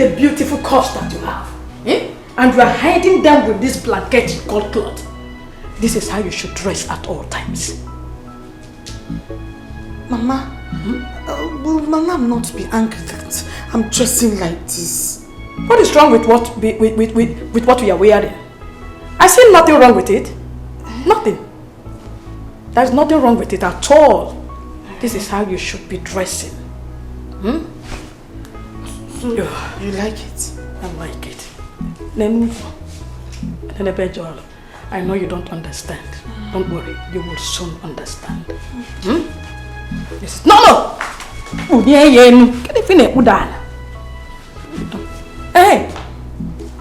the beautiful curves that you have, and you are hiding them with this blanket called cloth. This is how you should dress at all times. Mama, will Mama not be angry that I'm dressing like this? What is wrong with what we are wearing? I see nothing wrong with it. Nothing. There's nothing wrong with it at all. This is how you should be dressing. So, you like it? I like it. I know you don't understand. Don't worry, you will soon understand. Yes. No! Hey!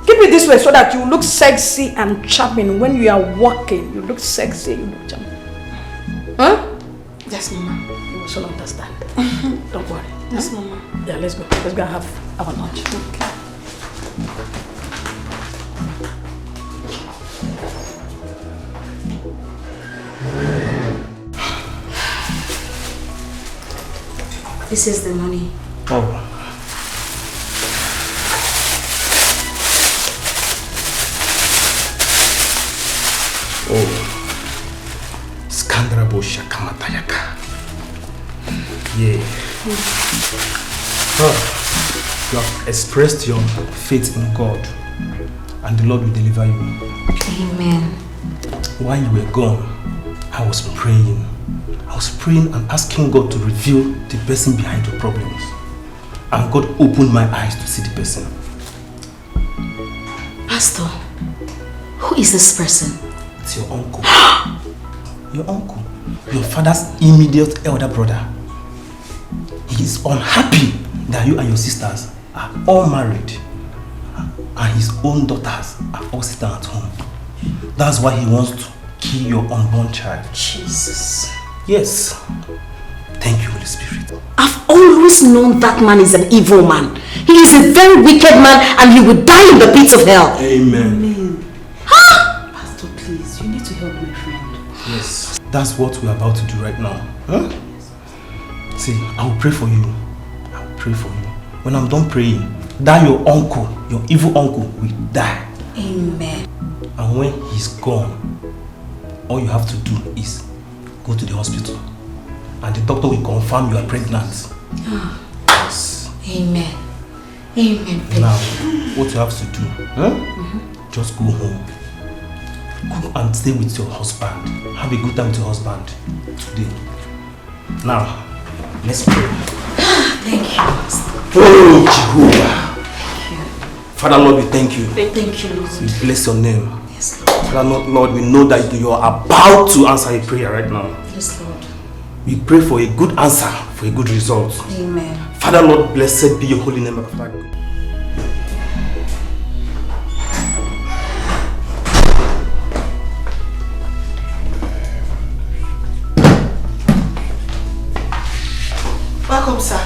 Keep it this way so that you look sexy and charming when you are walking. You look sexy, you look charming. Huh? Yes, Mama. You will soon understand. Don't worry. Yes, Mama. Yeah, let's go. Let's go have our lunch. Okay. This is the money. Oh. Skandarabo Shakamatayaka. Yeah. Oh. You have expressed your faith in God, and the Lord will deliver you. Amen. While you were gone, I was praying. I was praying and asking God to reveal the person behind your problems. And God opened my eyes to see the person. Pastor, who is this person? It's your uncle. Your uncle. Your father's immediate elder brother. He is unhappy that you and your sisters are all married. And his own daughters are all sitting at home. That's why he wants to kill your unborn child. Jesus. Yes. Thank you, Holy Spirit. I've always known that man is an evil man. He is a very wicked man and he will die in the pits of hell. Amen. Amen. Huh? Pastor, please, you need to help my friend. Yes. That's what we're about to do right now. Huh? See, I will pray for you. I will pray for you. When I'm done praying, that your uncle, your evil uncle, will die. Amen. And when he's gone, all you have to do is go to the hospital. And the doctor will confirm you are pregnant. Yes. Amen. Amen. Now, what you have to do, just go home. Go and stay with your husband. Have a good time with your husband today. Now, let's pray. Thank you. Oh, Jehovah. Thank you. Father, Lord, we thank you. Thank you, Lord. We bless your name. Yes, Lord. Father, Lord, we know that you are about to answer a prayer right now. Yes, Lord. We pray for a good answer, for a good result. Amen. Father, Lord, blessed be your holy name. Welcome, sir.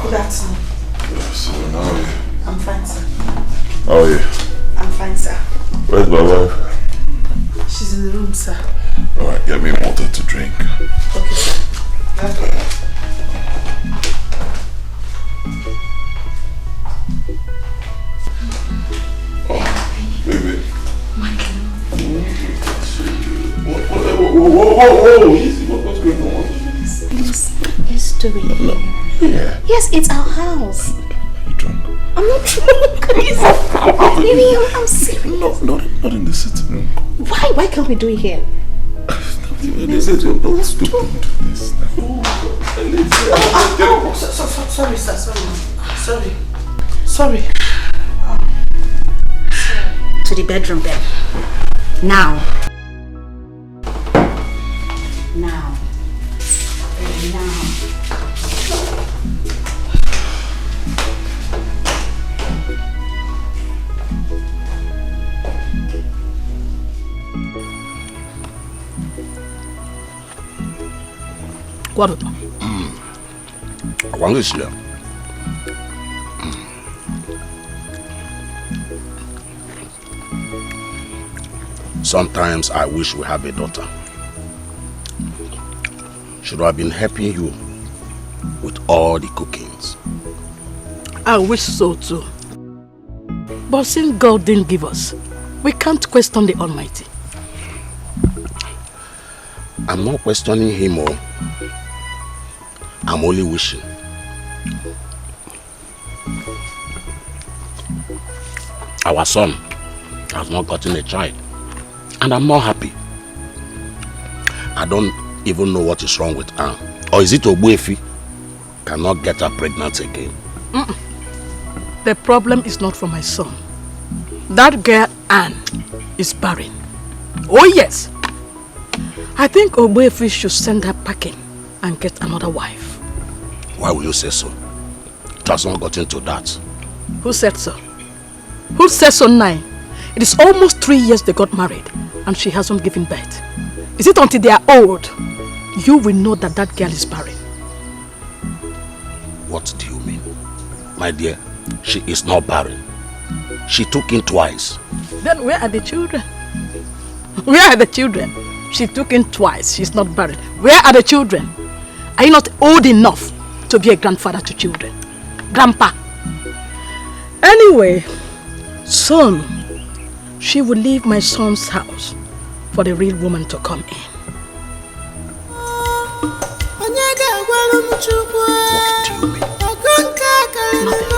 Good afternoon. Yes, how are you? I'm fine, sir. How are you? I'm fine, sir. Where's my wife? She's in the room, sir. Alright, get me water to drink. Okay, sir. Oh, baby. Whoa, easy. What's going on? History. No. Yeah. Yes, it's our house. Are you drunk? I'm not drunk. Baby, I'm serious. No, not in the sitting room. Why can't we do it here? Let's do this now. Sorry, sir. Sorry. To the bedroom then. Now. Guarda. Quando sia. Sometimes I wish we have a daughter. Should have been helping you with all the cookings. I wish so too. But since God didn't give us, we can't question the Almighty. I'm not questioning him, or I'm only wishing. Our son has not gotten a child, and I'm not happy. I don't even know what is wrong with Anne. Or is it Ogbuefi cannot get her pregnant again? The problem is not for my son. That girl Anne is barren. Oh yes. I think Ogbuefi should send her packing and get another wife. Why will you say so? It has not gotten to that. Who said so? Who said so now? It is almost 3 years they got married and she hasn't given birth. Is it until they are old you will know that that girl is barren? What do you mean? My dear, she is not barren. She took in twice. Then where are the children? Where are the children? She took in twice. She's not barren. Where are the children? Are you not old enough to be a grandfather to children? Grandpa. Anyway, soon she will leave my son's house for the real woman to come in. What do you mean? Nothing.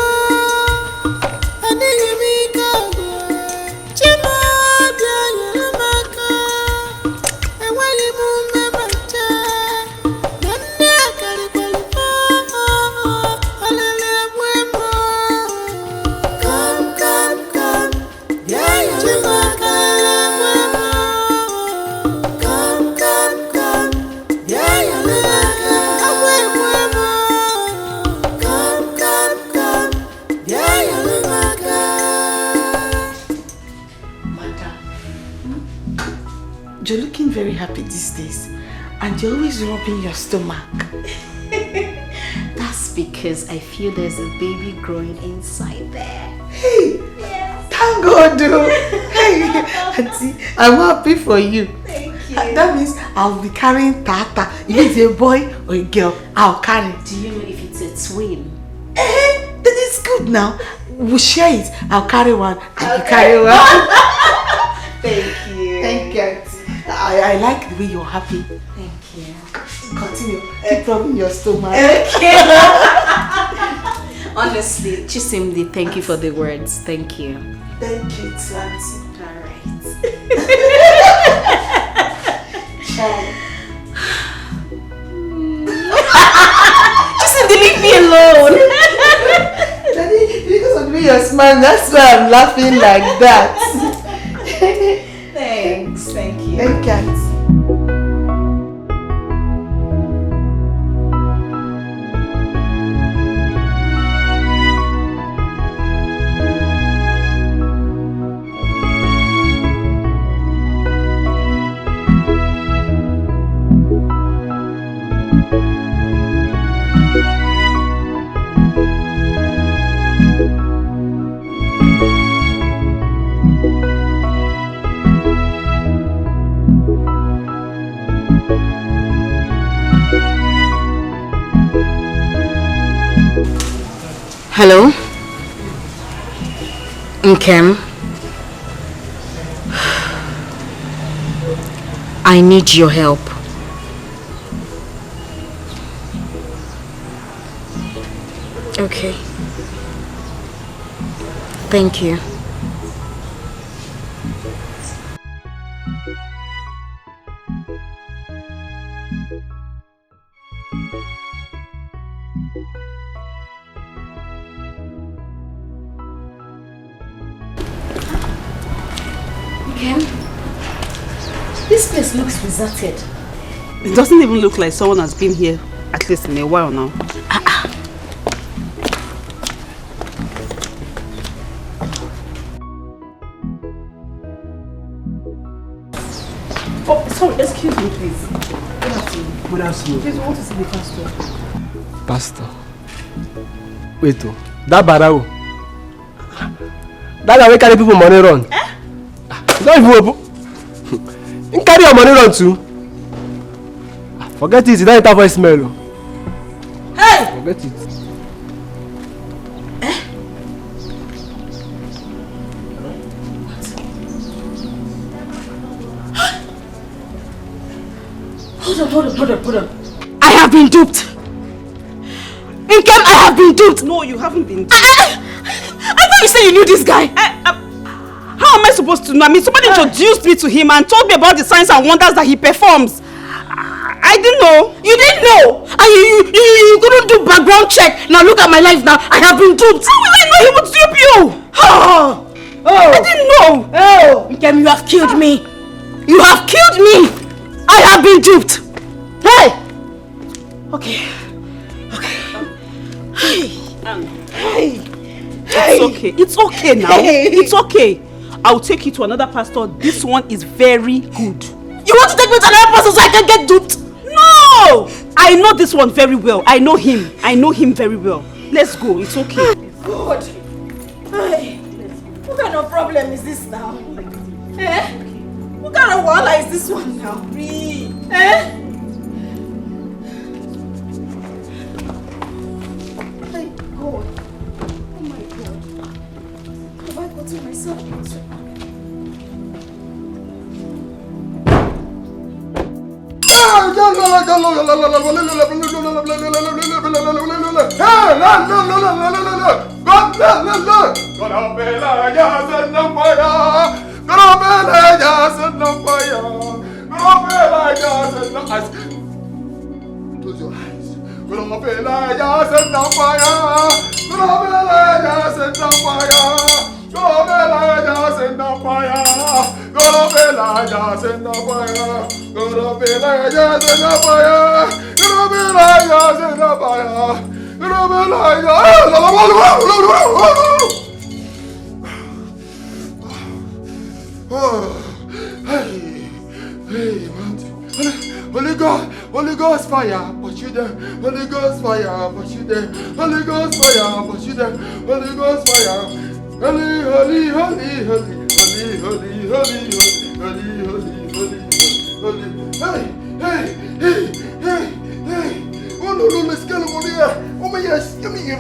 You're looking very happy these days, and you're always rubbing your stomach. That's because I feel there's a baby growing inside there. Hey! Yes. Thank God, though. Hey, Auntie, I'm happy for you. Thank you. That means I'll be carrying Tata. If it's a boy or a girl, I'll carry. Do you know if it's a twin? That is good now. We'll share it. I'll carry one and you carry one. Thank you. Thank you, Auntie. I like the way you're happy. Thank you. Continue. Keep rubbing your stomach. Okay. Honestly, Chisimdi, thank you for the words. Thank you. Thank you, Auntie. Alright. Chisimdi, leave me alone. Daddy, because of the way you're smiling, that's why I'm laughing like that. Thanks. Thank you. Thank you, Auntie. Hello? Nkem? I need your help. Okay. Thank you. This place looks deserted. It doesn't even look like someone has been here at least in a while now. Oh, sorry, excuse me, please. Good afternoon. Please, we want to see the pastor. Pastor. Wait, that barao. That guy will carry people money run. Not even open. You carry your money run too. Forget it, you don't enter voicemail. Hey! Forget it. Hold on. I have been duped. Nkem, I have been duped. No, you haven't been duped. I thought you said you knew this guy. How am I supposed to know? I mean, somebody introduced me to him and told me about the signs and wonders that he performs. I didn't know. You didn't know? And you couldn't do background check. Now look at my life now. I have been duped. How will I know he would dupe you? I didn't know. Nkem, you have killed me. You have killed me. I have been duped. Hey. Okay. It's okay now. It's okay. I'll take you to another pastor. This one is very good. You want to take me to another pastor so I can get duped? No! I know this one very well. I know him very well. Let's go. It's okay. God. Hey. What kind of problem is this now? What kind of wahala is this one now? My God. Oh my God. Have I gotten myself into? Close your eyes. Holy Ghost fire, pursue them. Holy Ghost fire, pursue them. Holy Ghost fire, pursue them. Holy Ghost fire. Holy, holy, holy, holy, holy, holy, holy, holy, holy, holy, holy. Hey. Oh no, let's get him on here. Oh my yes, give me you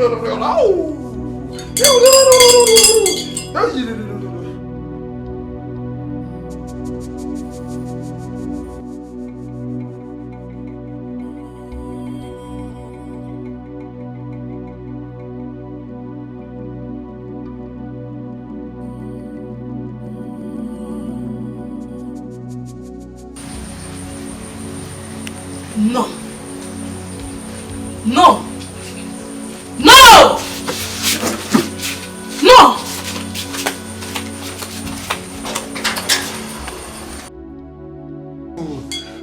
No.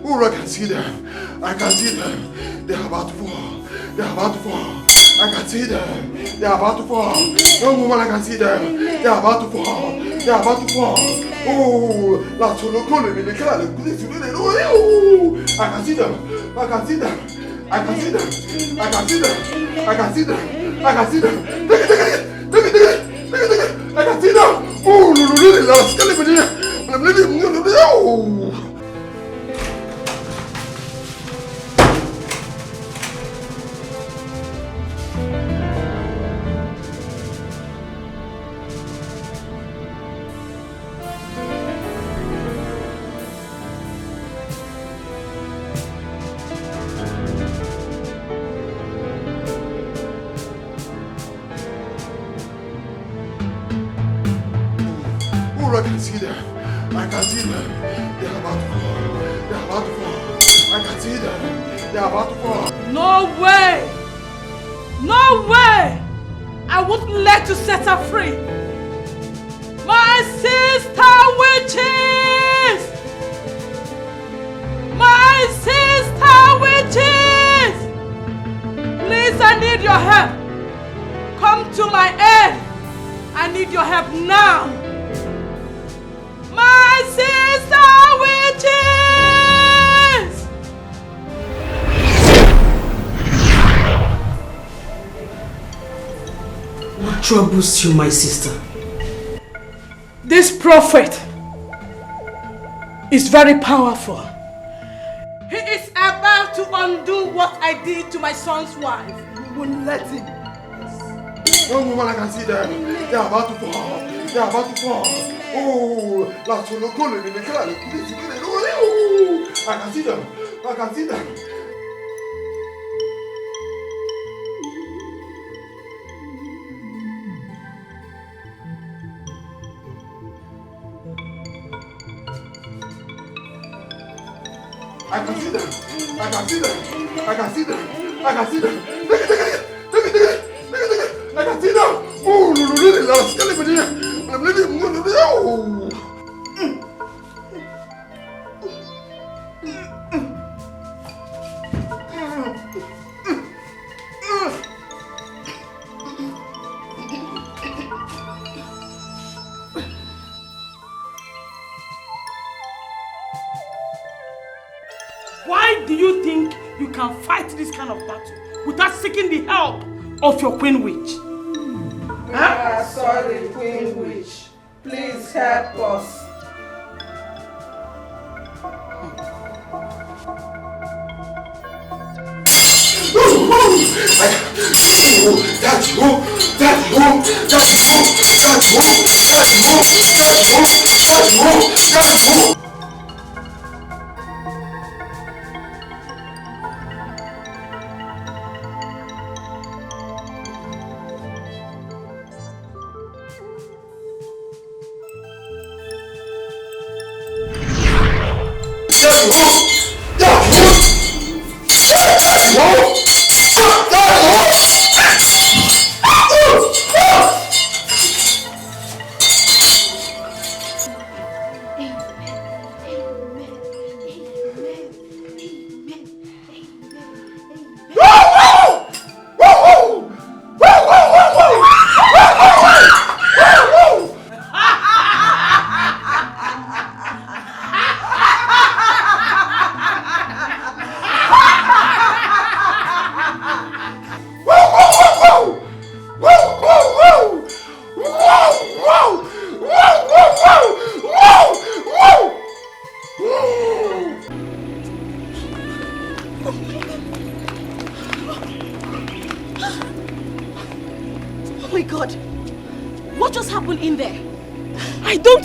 Oh, I can see them. They're about to fall. I can see them. They're about to fall. No woman, I can see them. They're about to fall. Oh, la solo con le cara le così. I can see them. Oh, la scala venire. I can see them. They're about to fall. I can see them. They're about to fall. No way! I won't let you set her free. My sister witches! Please, I need your help. Come to my aid. I need your help now. My sister witches! What troubles you, my sister? This prophet is very powerful. He is about to undo what I did to my son's wife. We will let him. No woman, I can see them. They're about to fall. Oh, la solo con le cara le così. I can see them. I can see them. I can see them. I can see them. I can see them. I can see them. Look at it. Look at it. Look at it. I can see them. Oh, no, no, no, I'm living. Oh. Why do you think you can fight this kind of battle without seeking the help of your Queen Witch? Huh? Sorry, Queen Witch. Please help us.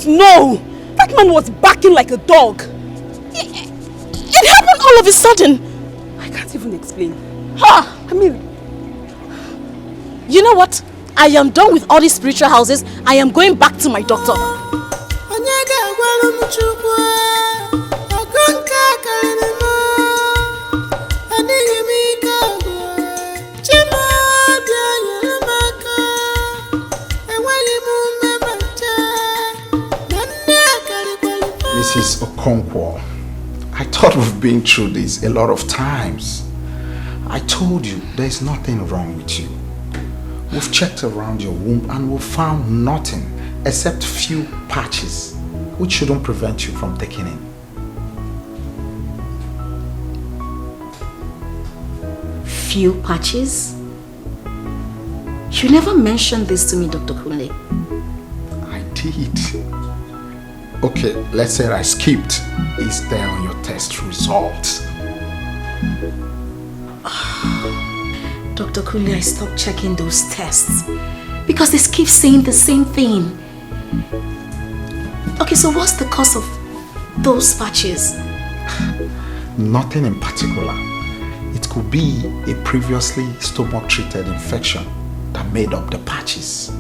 No! That man was barking like a dog. It happened all of a sudden. I can't even explain. I mean... You know what? I am done with all these spiritual houses. I am going back to my doctor. Mrs. Okonkwo, I thought we've been through this a lot of times. I told you there's nothing wrong with you. We've checked around your womb and we've found nothing except few patches which shouldn't prevent you from taking in. Few patches? You never mentioned this to me, Dr. Kunle. I did. Okay, let's say I skipped. It's there on your test results. Dr. Kunle, I stopped checking those tests because they keep saying the same thing. Okay, so what's the cause of those patches? Nothing in particular. It could be a previously stomach-treated infection that made up the patches.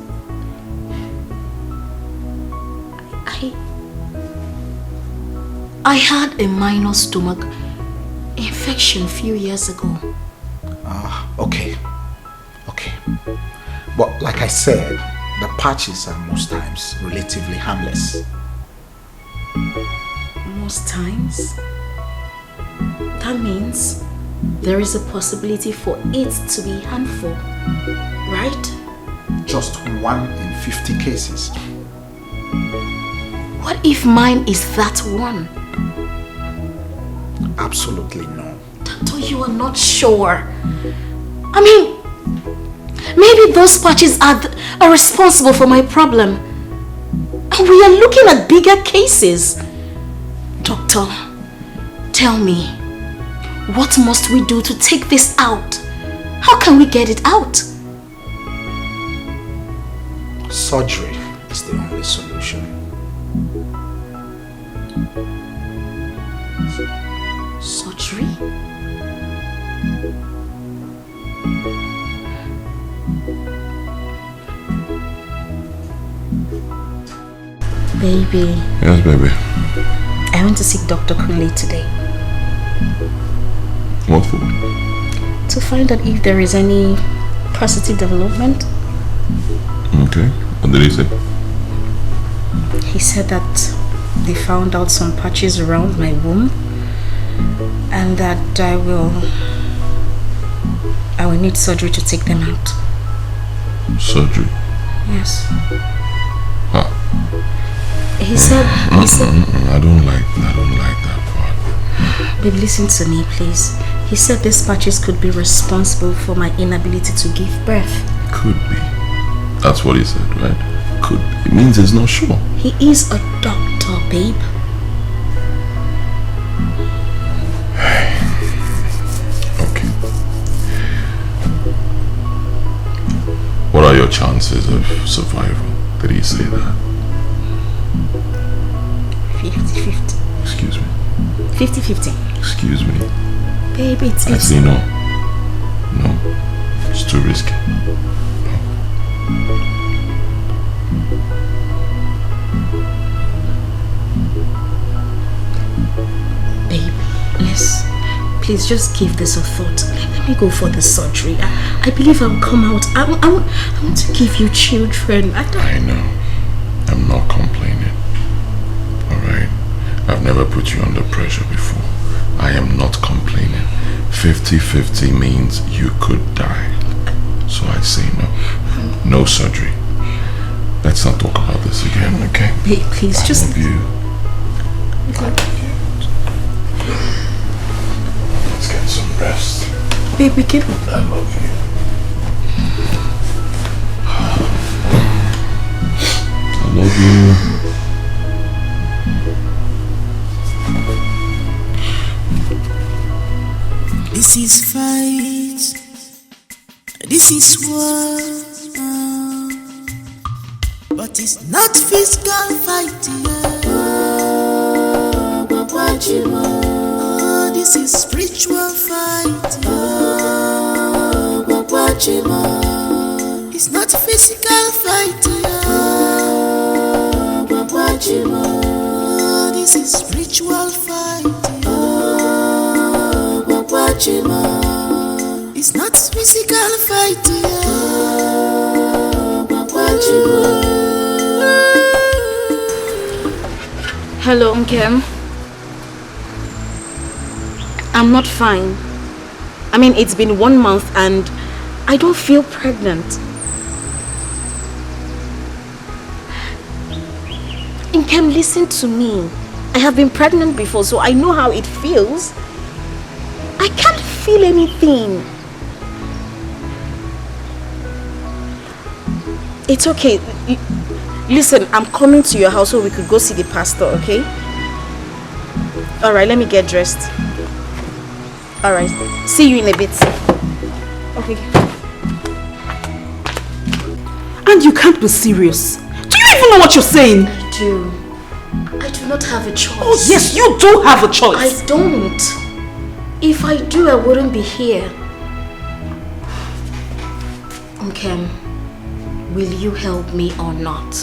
I had a minor stomach infection a few years ago. Okay. But like I said, the patches are most times relatively harmless. Most times? That means there is a possibility for it to be harmful, right? Just 1 in 50 cases. What if mine is that one? Absolutely no. Doctor, you are not sure. I mean, maybe those patches are responsible for my problem. And we are looking at bigger cases. Doctor, tell me, what must we do to take this out? How can we get it out? Surgery is the only solution. Surgery? surgery? Baby. Yes, baby. I went to see Dr. Kunle today. What for? To find out if there is any positive development. Okay. What did he say? He said that they found out some patches around my womb and that I will need surgery to take them out. Surgery? Yes. Huh. He said I don't like that part. Babe, listen to me, please. He said these patches could be responsible for my inability to give birth. Could be. That's what he said, right? Could be. It means he's not sure. He is a doctor, babe. Okay. What are your chances of survival? Did he say that? 50-50. Excuse me. 50-50. Excuse me. Babe, I say no. No. It's too risky. Babe, please just give this a thought. Let me go for the surgery. I believe I'll come out. I want to give you children. I know. I'm not complaining. Alright? I've never put you under pressure before. I am not complaining. 50-50 means you could die. So I say no. No surgery. Let's not talk about this again, okay? Babe, please just... I love you. I love you. Let's get some rest. Babe, we can... I love you. I love you. This is fight. This is war. But it's not physical fight. This is spiritual fight. It's not physical fight. This is spiritual fight. It's not physical fight. Hello, Nkem. I'm not fine. I mean, it's been 1 month and I don't feel pregnant. Nkem, listen to me. I have been pregnant before, so I know how it feels. I can't feel anything. It's okay. Listen, I'm coming to your house so we could go see the pastor, okay? Alright, let me get dressed. Alright, see you in a bit. Okay. And you can't be serious. Do you even know what you're saying? I do. I do not have a choice. Oh yes, you do have a choice. I don't. If I do, I wouldn't be here. Nkem, will you help me or not?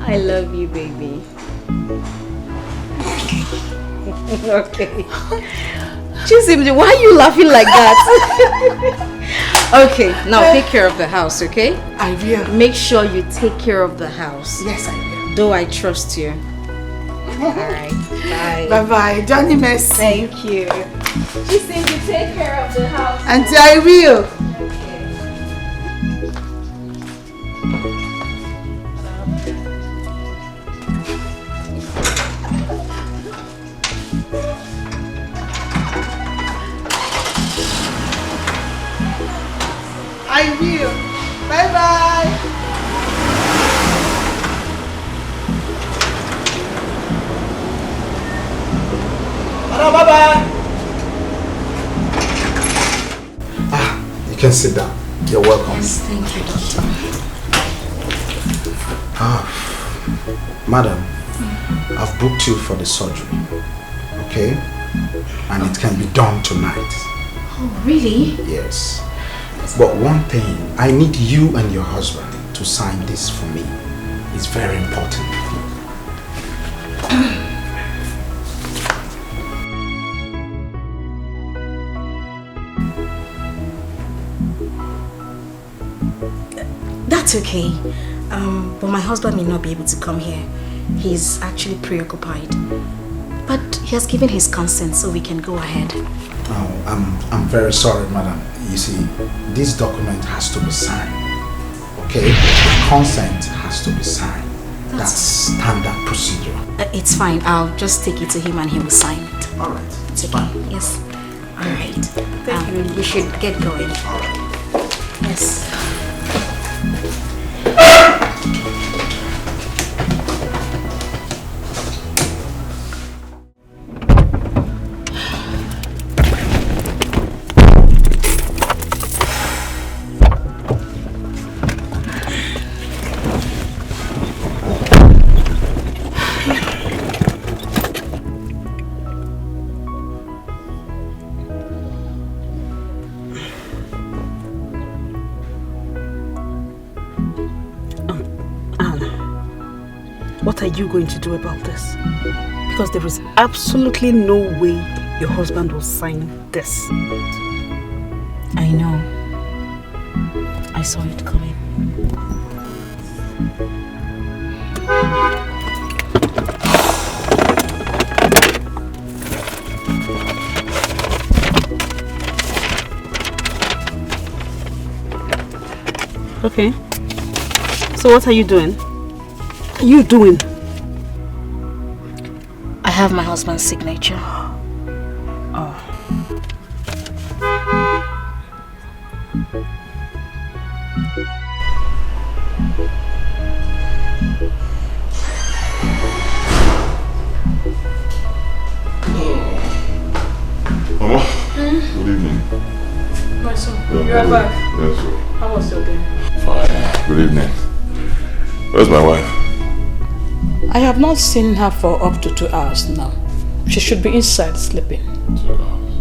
I love you, baby. Okay. Chisimdi, why are you laughing like that? Okay, now take care of the house, okay? I will. Make sure you take care of the house. Yes, I will. Though I trust you. Alright, bye. Bye-bye. Johnny Messi. Thank you. Chisimdi, take care of the house. Auntie, I will. Okay. I will. Bye-bye. Bye-bye. You can sit down. You're welcome. Yes, thank you, doctor. Madam, I've booked you for the surgery. Okay? And it can be done tonight. Oh, really? Yes. But one thing, I need you and your husband to sign this for me. It's very important. That's okay. But my husband may not be able to come here. He's actually preoccupied. But he has given his consent, so we can go ahead. Oh, I'm very sorry, madam. You see, this document has to be signed. Okay? Consent has to be signed. That's standard procedure. It's fine. I'll just take it to him and he will sign it. All right. It's okay. Fine. Yes. All right. Thank you. We should get going. All right. Yes. What are you going to do about this? Because there is absolutely no way your husband will sign this. I know. I saw it coming. Okay. So what are you doing? What are you doing? I have my husband's signature. Oh. Mama, good evening. My son, you are back. Yes, sir. How was your day? Fine. Good evening. Where's my wife? I have not seen her for up to 2 hours now. She should be inside sleeping. 2 hours.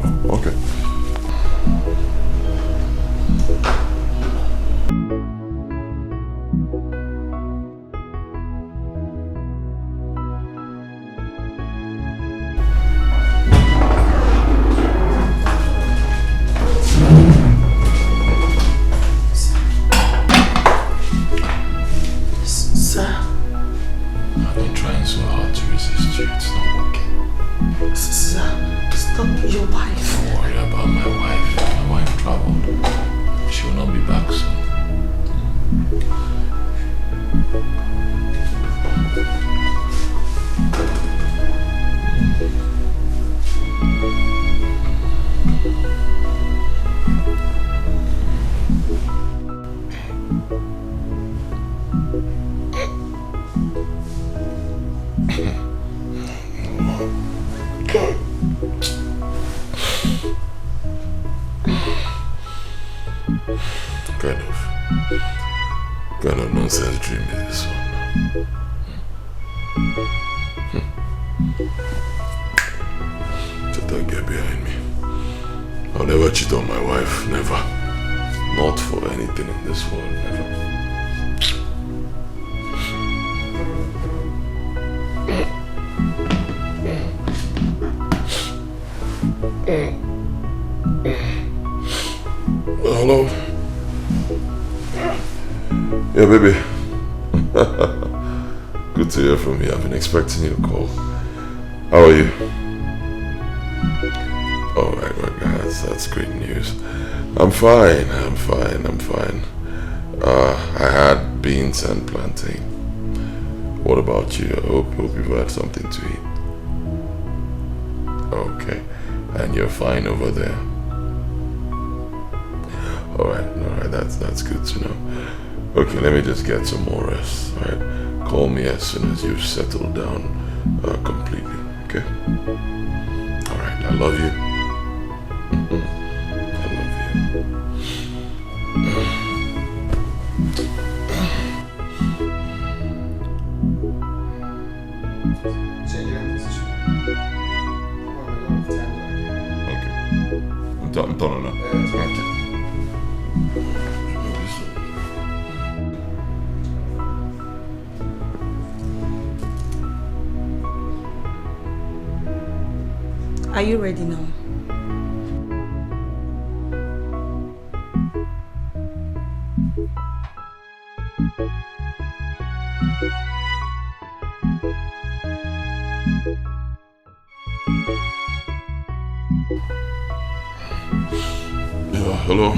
Oh, okay. Kind of nonsense dream is this one? Just don't get behind me. I'll never cheat on my wife, never. Not for anything in this world, never. Hello? Yeah, baby. Good to hear from you. I've been expecting you to call. How are you? Oh my God, that's great news. I'm fine. I had beans and plantain. What about you? I hope you've had something to eat. Okay. And you're fine over there? Alright, that's good to know. Okay, let me just get some more rest, alright? Call me as soon as you've settled down completely, okay? Alright, I love you. I love you. I'm done now. Okay. Are you ready now? Yeah, hello.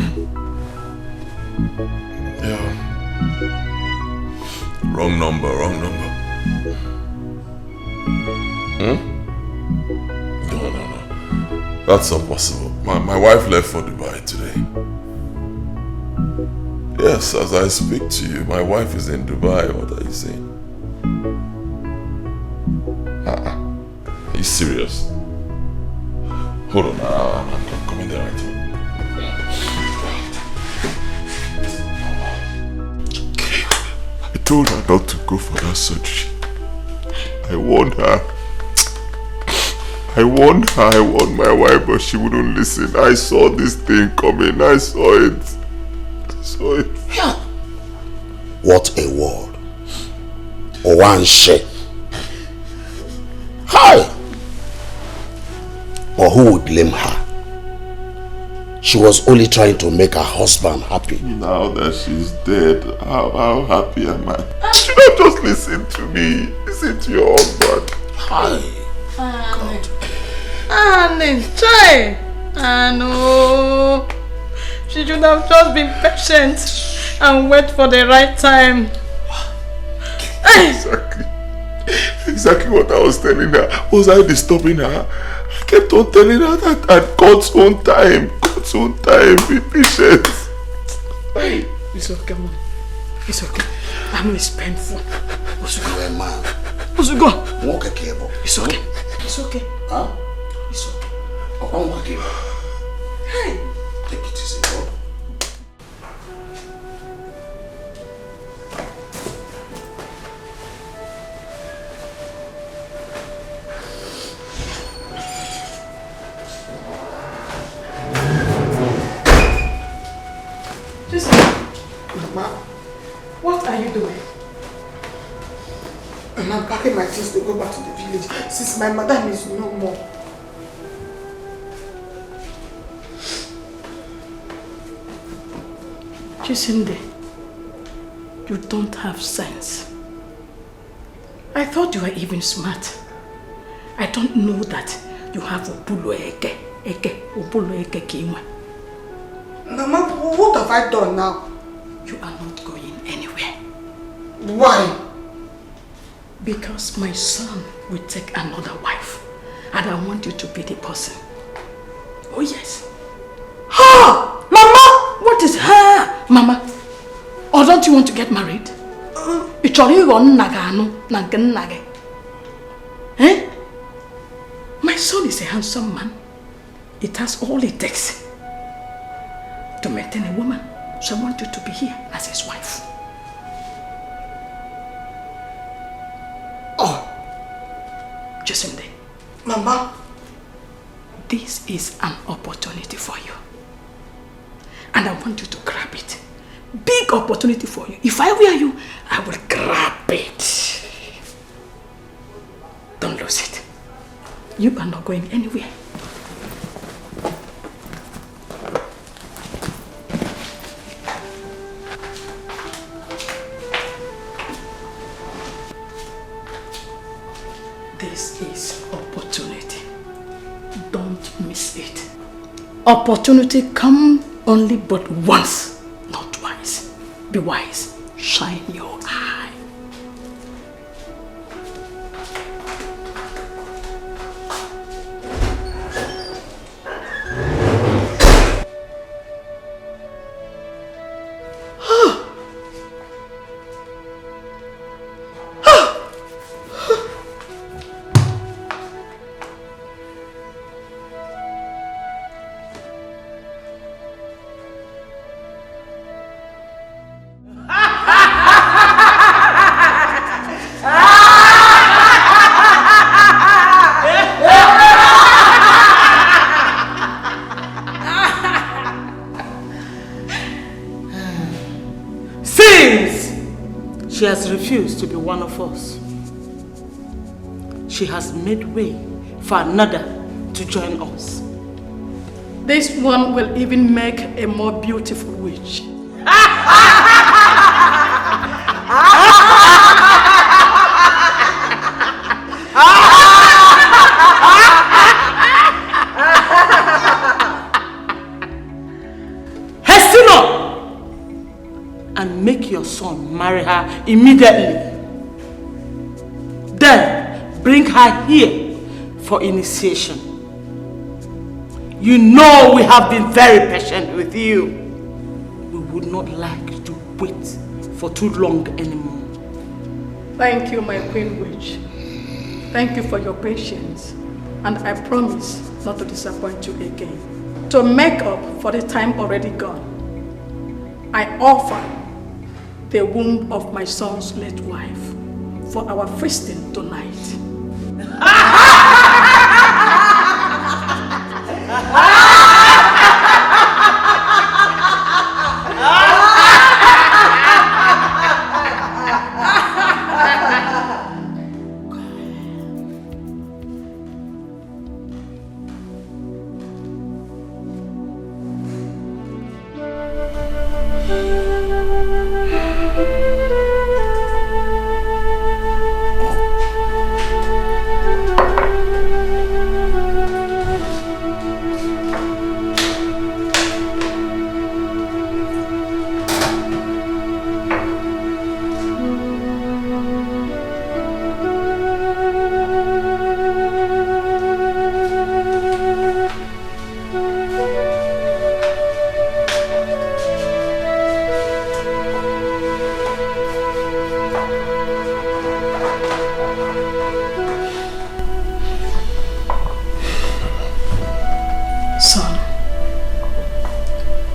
Yeah. Wrong number. No. That's not possible. My wife left for Dubai today. Yes, as I speak to you, my wife is in Dubai. What are you saying? Are you serious? Hold on, I'm coming there right away. I told her not to go for that surgery. I warned her. I warned my wife, but she wouldn't listen. I saw this thing coming. I saw it. Yeah. What a word. One shake. Hi. But who would blame her? She was only trying to make her husband happy. Now that she's dead, how happy am I? You should have just listened to me. Listen to your husband. Hi. God. Try. No. She should have just been patient and wait for the right time. Exactly what I was telling her. Was I disturbing her? I kept on telling her that at God's own time, be patient. Hey, it's okay, man. It's okay. I know it's painful. You're a man. Osugo. Walk a cable. It's okay. It's okay. Huh? It's okay. Oh, walk a cable. Hey. Take it easy, bro. Mama, what are you doing? I'm packing my things to go back to the village since my madam is no more. Chisinde, you don't have sense. I thought you were even smart. I don't know that you have Obulo Eke Kimwe. Mama, what have I done now? You are not going anywhere. Why? Because my son will take another wife. And I want you to be the person. Oh yes. Ha! Mama! What is her? Mama? Or don't you want to get married? Eh? My son is a handsome man. It has all it takes to maintain a woman. So I want you to be here as his wife. Oh. Josinde. Mama. This is an opportunity for you. And I want you to grab it. Big opportunity for you. If I were you, I will grab it. Don't lose it. You are not going anywhere. This is opportunity. Don't miss it. Opportunity come only but once, not twice. Be wise. Shine your eye. She has refused to be one of us. She has made way for another to join us. This one will even make a more beautiful witch. Hasten up and make your son marry her immediately. Then bring her here for initiation. You know we have been very patient with you. We would not like to wait for too long anymore. Thank you, my queen witch. Thank you for your patience. And I promise not to disappoint you again. To make up for the time already gone, I offer the womb of my son's late wife for our feasting tonight.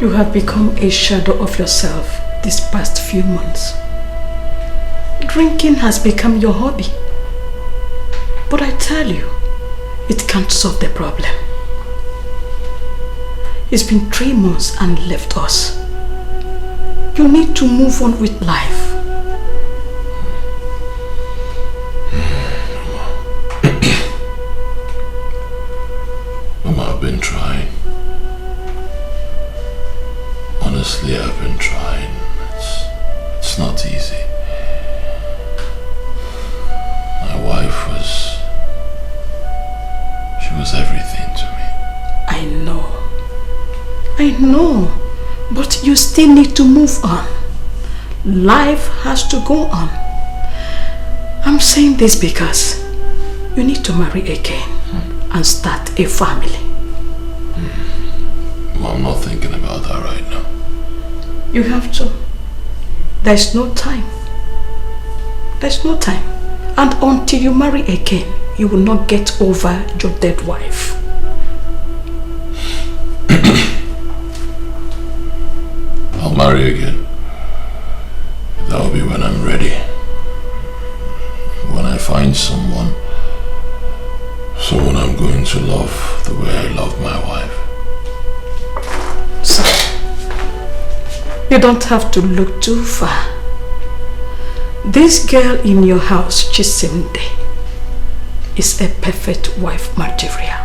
You have become a shadow of yourself these past few months. Drinking has become your hobby. But I tell you, it can't solve the problem. It's been 3 months and left us. You need to move on with life. Mama, I've been trying. Honestly, I've been trying. It's not easy. My wife she was everything to me. I know, but you still need to move on. Life has to go on. I'm saying this because you need to marry again and start a family. I'm not thinking about that right now. You have to. There's no time. There's no time. And until you marry again, you will not get over your dead wife. I'll marry again. That will be when I'm ready. When I find someone I'm going to love the way I love my wife. So, you don't have to look too far. This girl in your house, Chisimde, is a perfect wife material.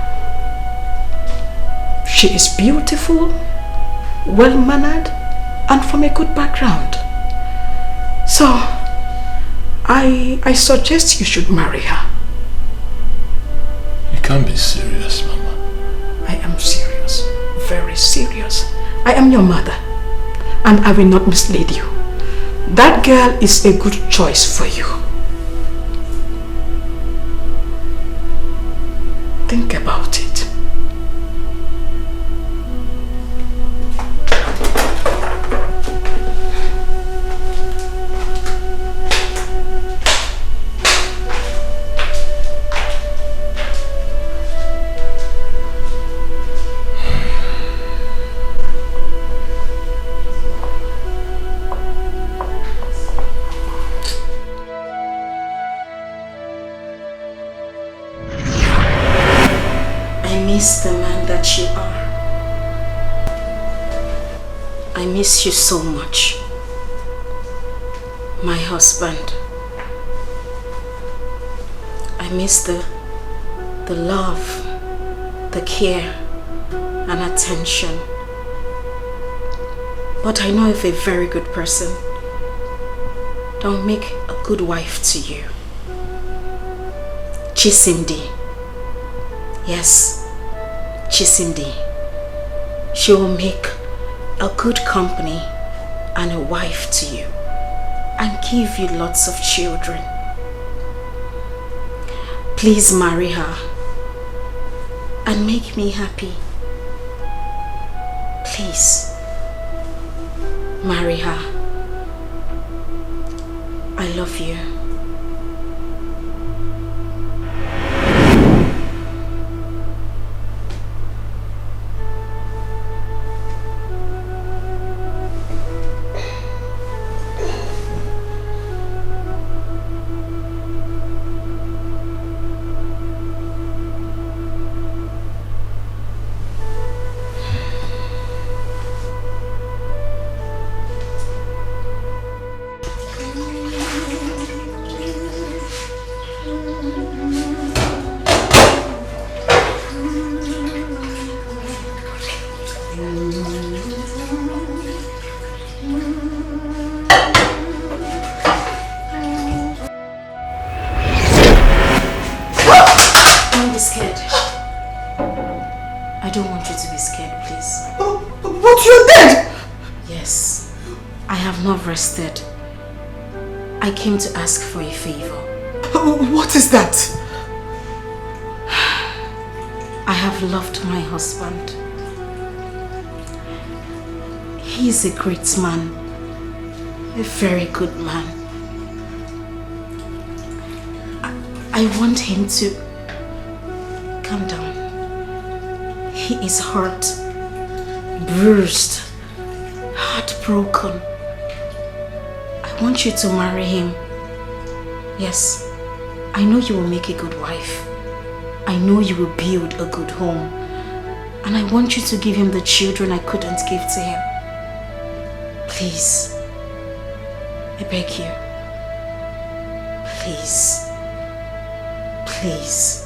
She is beautiful, well-mannered, and from a good background. So, I suggest you should marry her. You can't be serious, Mama. I am serious, very serious. I am your mother, and I will not mislead you. That girl is a good choice for you. Think about it. I miss the man that you are. I miss you so much. My husband. I miss the love, the care and attention. But I know if a very good person don't make a good wife to you. Chisimdi. Yes, Chisimdi. She will make a good company and a wife to you and give you lots of children. Please marry her and make me happy. Please marry her. I love you. Rested. I came to ask for a favor. What is that? I have loved my husband. He is a great man, a very good man. I want him to calm down. He is hurt, bruised, heartbroken. I want you to marry him. Yes, I know you will make a good wife. I know you will build a good home. And I want you to give him the children I couldn't give to him. Please, I beg you. Please, please.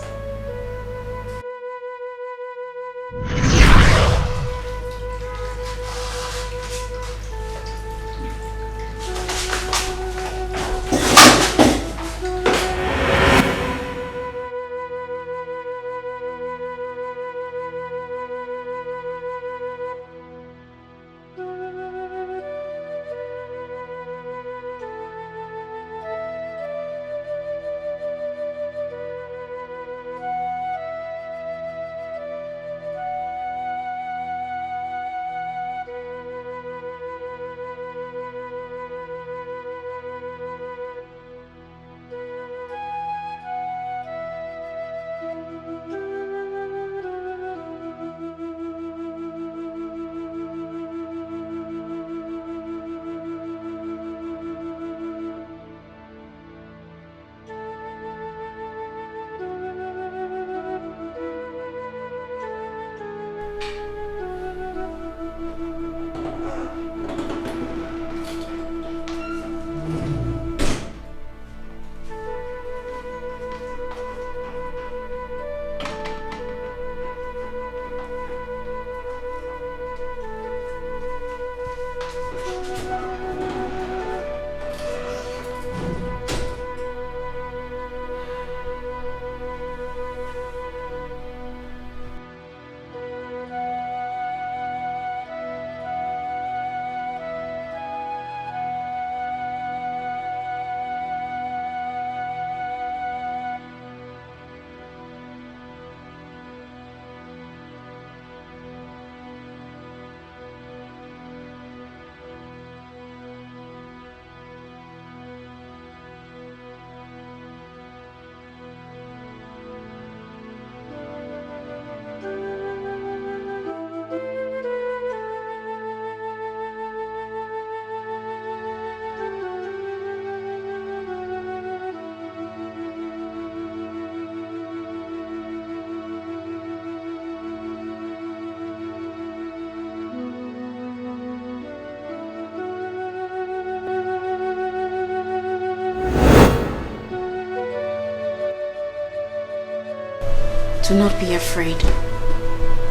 Do not be afraid.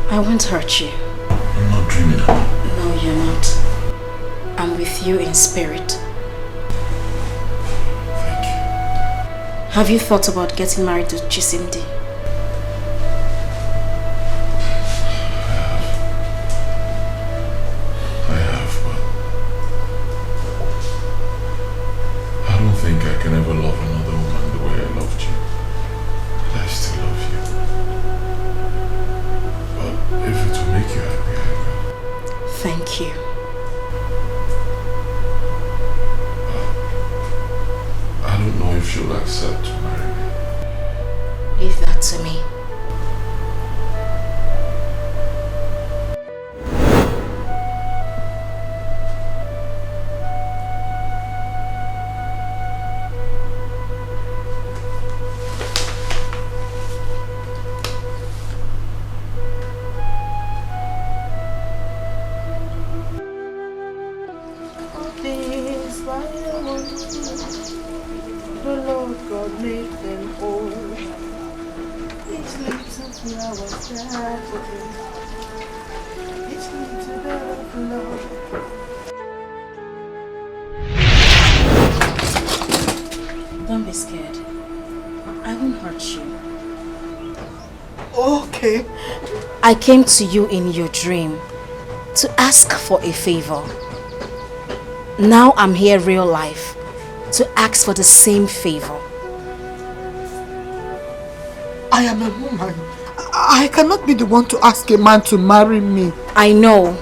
I won't hurt you. I'm not dreaming at all. No, you're not. I'm with you in spirit. Thank you. Have you thought about getting married to Chisimdi? I have, but I don't think I can ever love another woman the way I loved you. And I still love you. But if it will make you happy, I will. Thank you. I don't know if she'll accept to marry me. Leave that to me. The Lord God made them whole. Each little flower started. Each little flower. Don't be scared. I won't hurt you. Okay. I came to you in your dream to ask for a favor. Now I'm here real life to ask for the same favor. I am a woman. I cannot be the one to ask a man to marry me. I know.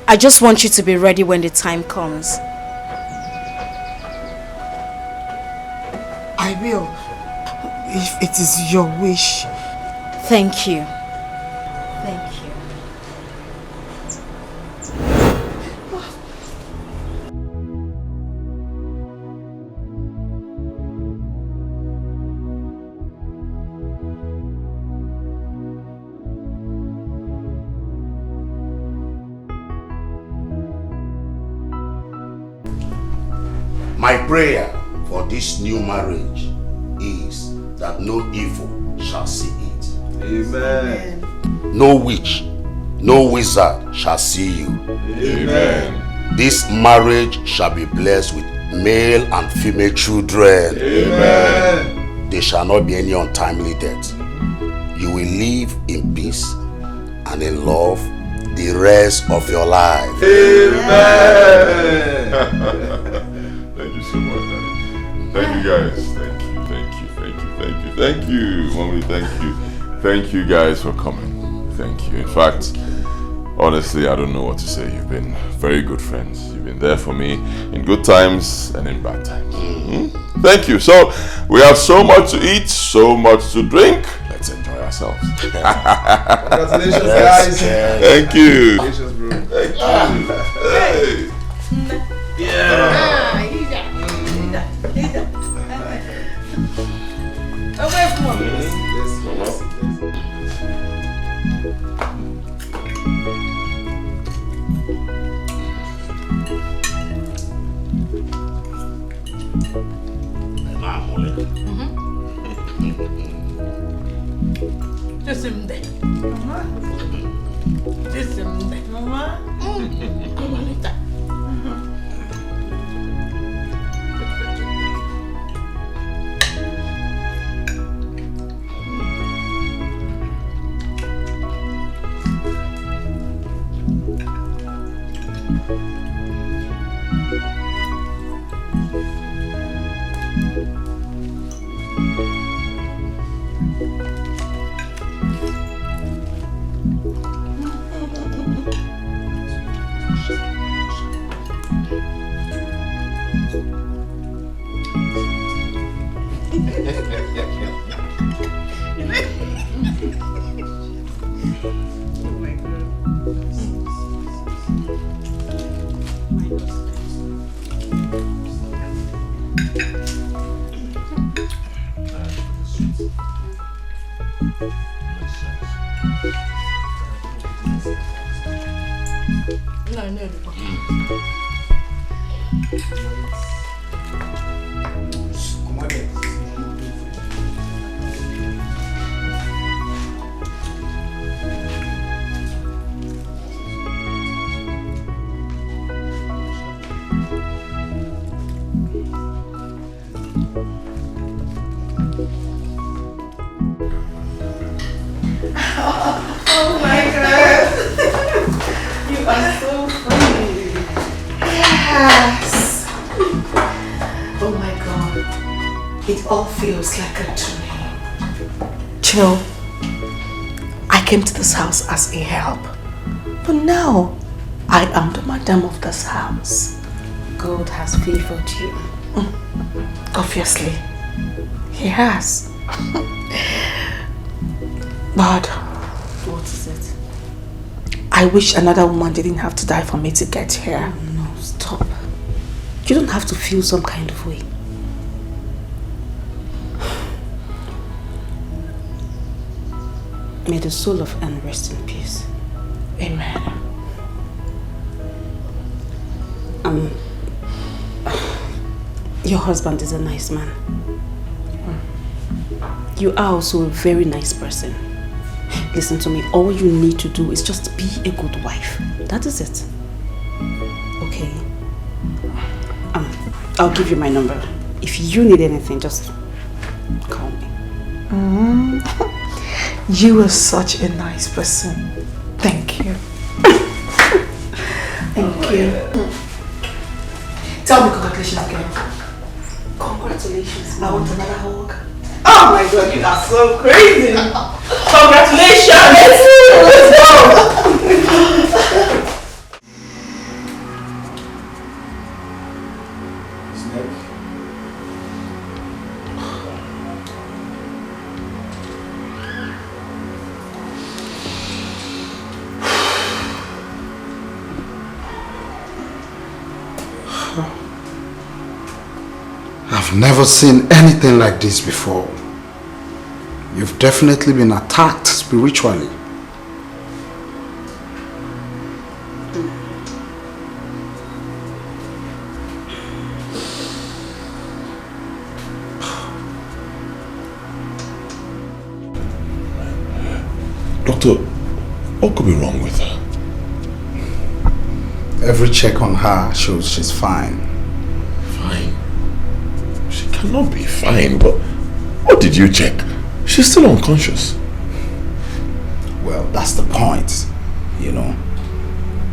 I just want you to be ready when the time comes. I will. If it is your wish. Thank you. Thank you. My prayer for this new marriage is that no evil shall see it. Amen. No witch, no wizard shall see you. Amen. This marriage shall be blessed with male and female children. Amen. There shall not be any untimely death. You will live in peace and in love the rest of your life. Amen. Thank you so much, Daddy. Thank you guys. Thank you. Thank you, Mommy. Thank you. Thank you guys for coming. Thank you. In fact, honestly, I don't know what to say. You've been very good friends. You've been there for me in good times and in bad times. Thank you. So, we have so much to eat, so much to drink. Let's enjoy ourselves. Congratulations, guys. Thank you. Congratulations, bro. Thank you. Hey. Yeah. Yes! Oh my God. It all feels like a dream. Chill. I came to this house as a help. But now, I am the madam of this house. God has favored you. Obviously. He has. But what is it? I wish another woman didn't have to die for me to get here. Oh, no, stop. You don't have to feel some kind of way. May the soul of Anne rest in peace. Amen. Your husband is a nice man. You are also a very nice person. Listen to me, all you need to do is just be a good wife. That is it. Okay? I'll give you my number. If you need anything, just call me. You are such a nice person. Thank you. Thank you. Tell me congratulations again. Congratulations. I want another hug. Oh my God, you are so crazy. Congratulations. Let's go. I've never seen anything like this before. You've definitely been attacked spiritually. Doctor, what could be wrong with her? Every check on her shows she's fine. Fine? She cannot be fine, but what did you check? She's still unconscious. Well, that's the point, you know.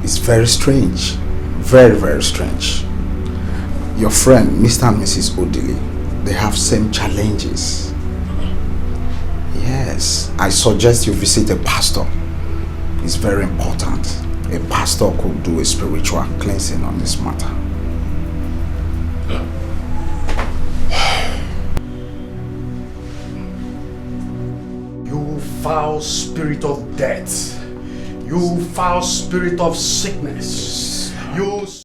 It's very strange. Very, very strange. Your friend, Mr. and Mrs. Odili, they have same challenges. Yes, I suggest you visit a pastor. It's very important. A pastor could do a spiritual cleansing on this matter. You foul spirit of death. You foul spirit of sickness. You